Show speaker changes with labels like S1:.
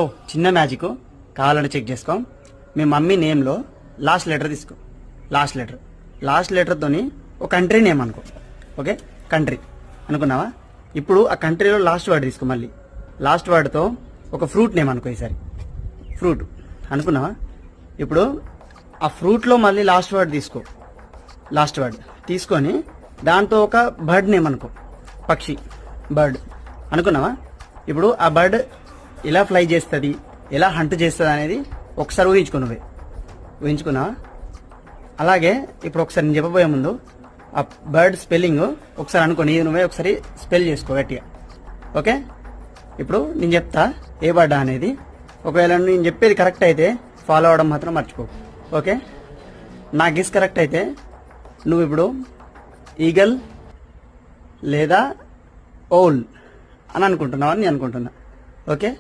S1: ఓ చిన్న మ్యాజిక్ కావాలంటే చెక్ చేసుకో. మీ మమ్మీ నేమ్లో లాస్ట్ లెటర్ తీసుకో. లాస్ట్ లెటర్తోని ఒక కంట్రీ నేమ్ అనుకో. ఓకే, కంట్రీ అనుకున్నావా? ఇప్పుడు ఆ కంట్రీలో లాస్ట్ వర్డ్ తీసుకో. మళ్ళీ లాస్ట్ వర్డ్తో ఒక ఫ్రూట్ నేమ్ అనుకో. ఈసారి ఫ్రూట్ అనుకున్నావా? ఇప్పుడు ఆ ఫ్రూట్లో మళ్ళీ లాస్ట్ వర్డ్ తీసుకో. లాస్ట్ వర్డ్ తీసుకొని దాంతో ఒక బర్డ్ నేమ్ అనుకో. పక్షి, బర్డ్ అనుకున్నావా? ఇప్పుడు ఆ బర్డ్ ఎలా ఫ్లై చేస్తుంది, ఎలా హంట్ చేస్తుంది అనేది ఒకసారి ఊహించుకున్నావా? అలాగే ఇప్పుడు ఒకసారి నేను చెప్పబోయే ముందు ఆ బర్డ్ స్పెల్లింగ్ ఒకసారి అనుకోని నువ్వే ఒకసారి స్పెల్ చేసుకో గట్టిగా. ఓకే, ఇప్పుడు నేను చెప్తా ఏ బర్డ్ అనేది. ఒకవేళ నేను చెప్పేది కరెక్ట్ అయితే ఫాలో అవ్వడం మాత్రం మర్చిపో. ఓకే, నా గెస్ కరెక్ట్ అయితే నువ్వు ఇప్పుడు ఈగల్ లేదా ఓల్ అని అనుకుంటున్నావు అని నేను అనుకుంటున్నా. ఓకే.